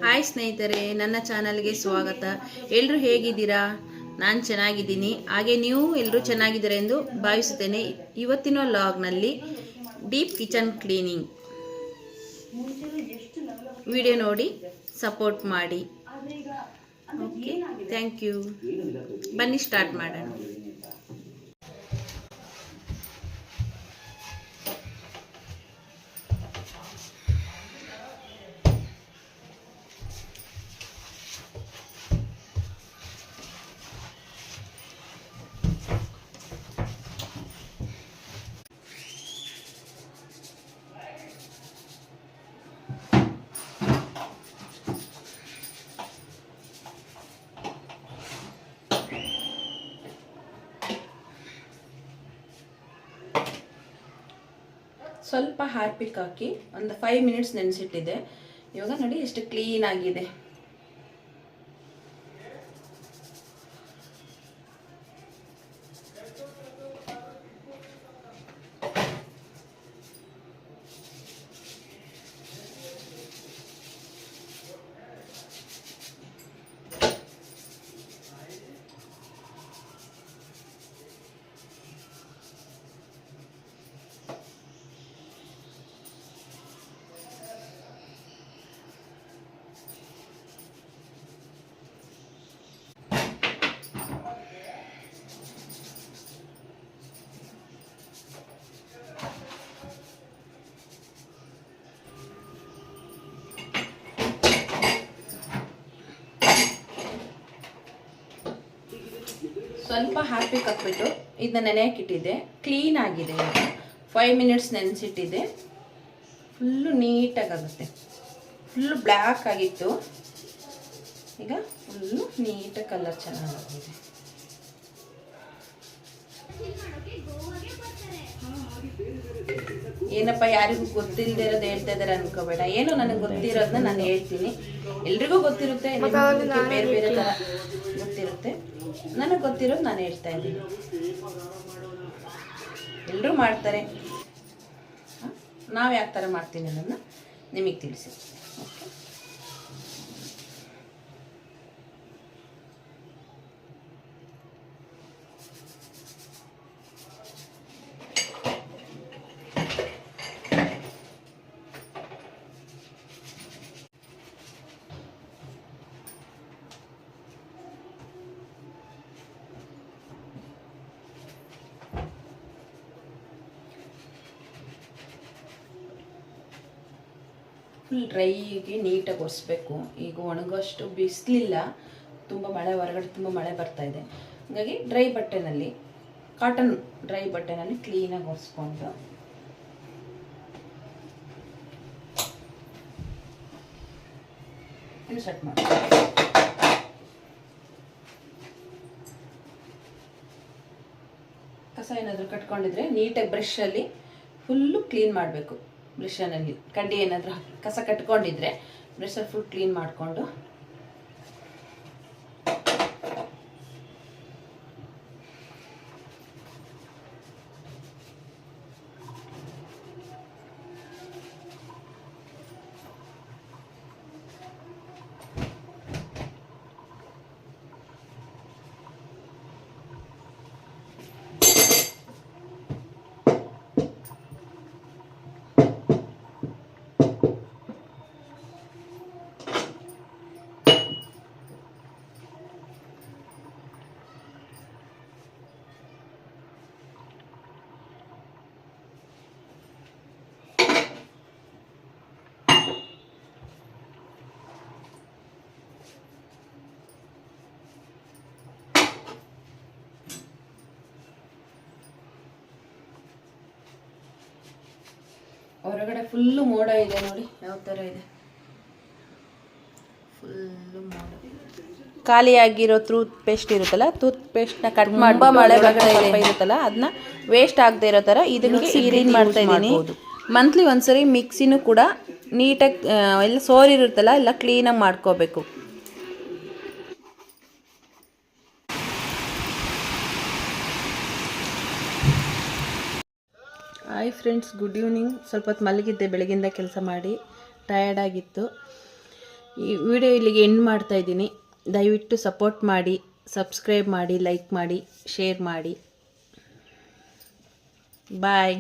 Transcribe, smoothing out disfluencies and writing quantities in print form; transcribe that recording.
Hi ಸ್ನೇಹಿತರೆ, ನನ್ನ ಚಾನಲ್ಗೆ ಸ್ವಾಗತ. ಎಲ್ಲರೂ ಹೇಗಿದ್ದೀರಾ? ನಾನು ಚೆನ್ನಾಗಿದ್ದೀನಿ. ಹಾಗೆ ನೀವು ಎಲ್ಲರೂ ಚೆನ್ನಾಗಿದ್ದೀರಾ ಎಂದು ಭಾವಿಸುತ್ತೇನೆ. ಇವತ್ತಿನ ವ್ಲಾಗ್ನಲ್ಲಿ ಡೀಪ್ ಕಿಚನ್ ಕ್ಲೀನಿಂಗ್ ವಿಡಿಯೋ ನೋಡಿ ಸಪೋರ್ಟ್ ಮಾಡಿ. Okay, thank you. ಬನ್ನಿ ಸ್ಟಾರ್ಟ್ ಮಾಡೋಣ. ಸ್ವಲ್ಪ ಹಾರ್ಪಿಕ್ ಹಾಕಿ ಒಂದು 5 ಮಿನಿಟ್ಸ್ ನೆನೆಸಿಟ್ಟಿದ್ದೆ. ಇವಾಗ ನೋಡಿ ಎಷ್ಟು ಕ್ಲೀನ್ ಆಗಿದೆ. ಸ್ವಲ್ಪ ಹಾರ್ಪಿಕ್ ಹಾಕ್ಬಿಟ್ಟು ಇದನ್ನ ನೆನೆಯಕ್ಕಿಟ್ಟಿದ್ದೆ. ಕ್ಲೀನ್ ಆಗಿದೆ. 5 ಮಿನಿಟ್ಸ್ ನೆನೆಸಿಟ್ಟಿದ್ದೆ. ಫುಲ್ಲು ನೀಟಾಗುತ್ತೆ. ಫುಲ್ಲು ಬ್ಲ್ಯಾಕ್ ಆಗಿತ್ತು, ಈಗ ಫುಲ್ಲು ನೀಟಾಗಿ ಕಲರ್ ಚೆನ್ನಾಗಿದೆ. ಏನಪ್ಪ ಯಾರಿಗೂ ಗೊತ್ತಿಲ್ಲದೆ ಇರೋದು ಹೇಳ್ತಾ ಇದ್ದಾರೆ ಅನ್ಕೋಬೇಡ. ಏನೋ ನನಗೆ ಗೊತ್ತಿರೋದನ್ನ ನಾನು ಹೇಳ್ತೀನಿ. ಎಲ್ರಿಗೂ ಗೊತ್ತಿರುತ್ತೆ, ಬೇರೆ ಬೇರೆ ಥರ ಗೊತ್ತಿರುತ್ತೆ. ನನಗೆ ಗೊತ್ತಿರೋದು ನಾನು ಹೇಳ್ತಾ ಇದ್ದೀನಿ. ಎಲ್ಲರೂ ಮಾಡ್ತಾರೆ, ನಾವು ಯಾವ ಥರ ಮಾಡ್ತೀನಿ ಅನ್ನೋದನ್ನ ನಿಮಗೆ ತಿಳಿಸಿ. ಓಕೆ, ಫುಲ್ ಡ್ರೈಗೆ ನೀಟಾಗಿ ಒರೆಸ್ಬೇಕು. ಈಗ ಒಣಗೋಷ್ಟು ಬಿಸಿಲಿಲ್ಲ, ತುಂಬ ಮಳೆ, ಹೊರಗಡೆ ತುಂಬ ಮಳೆ ಬರ್ತಾ ಇದೆ. ಹಾಗಾಗಿ ಡ್ರೈ ಬಟ್ಟೆನಲ್ಲಿ, ಕಾಟನ್ ಡ್ರೈ ಬಟ್ಟೆನಲ್ಲಿ ಕ್ಲೀನಾಗಿ ಒರೆಸ್ಕೊಂಡು ಇನ್ಸರ್ಟ್ ಮಾಡಿ. ಕಸ ಏನಾದರೂ ಕಟ್ಕೊಂಡಿದ್ರೆ ನೀಟಾಗಿ ಬ್ರಷಲ್ಲಿ ಫುಲ್ಲು ಕ್ಲೀನ್ ಮಾಡಬೇಕು. ಬ್ರಷನಲ್ಲಿ ಕಡ್ಡಿ ಏನಾದರೂ ಕಸ ಕಟ್ಕೊಂಡಿದ್ರೆ ಬ್ರಷಲ್ಲಿ ಫುಲ್ ಕ್ಲೀನ್ ಮಾಡಿಕೊಂಡು ಹೊರಗಡೆ ಫುಲ್ಲು ಮೋಡ ಇದೆ ನೋಡಿ, ಯಾವ ಥರ ಇದೆ. ಫುಲ್ಲು ಮೋಡ. ಖಾಲಿಯಾಗಿರೋ ಟೂತ್ ಪೇಸ್ಟ್ ಇರುತ್ತಲ್ಲ, ಟೂತ್ ಪೇಸ್ಟ್ನ ಕಟ್ ಮಾಡಿ ಮಳೆ ಇರುತ್ತಲ್ಲ, ಅದನ್ನ ವೇಸ್ಟ್ ಆಗದೆ ಇರೋ ಥರ ಇದಕ್ಕೆ ಕ್ಲೀನ್ ಮಾಡ್ತಾ ಇದ್ದೀನಿ. ಮಂತ್ಲಿ ಒಂದ್ಸರಿ ಮಿಕ್ಸಿನೂ ಕೂಡ ನೀಟಾಗಿ ಎಲ್ಲ ಸೋರಿರುತ್ತಲ್ಲ ಎಲ್ಲ ಕ್ಲೀನಾಗಿ ಮಾಡ್ಕೋಬೇಕು. Hi friends, good evening. ಸ್ವಲ್ಪ ಹೊತ್ತು ಮಲಗಿದ್ದೆ, ಬೆಳಗಿಂದ ಕೆಲಸ ಮಾಡಿ ಟಯರ್ಡ್ ಆಗಿತ್ತು. ಈ ವಿಡಿಯೋ ಇಲ್ಲಿಗೆ ಎಂಡ್ ಮಾಡ್ತಾ ಇದ್ದೀನಿ. ದಯವಿಟ್ಟು ಸಪೋರ್ಟ್ ಮಾಡಿ, ಸಬ್ಸ್ಕ್ರೈಬ್ ಮಾಡಿ, ಲೈಕ್ ಮಾಡಿ, ಶೇರ್ ಮಾಡಿ. ಬಾಯ್.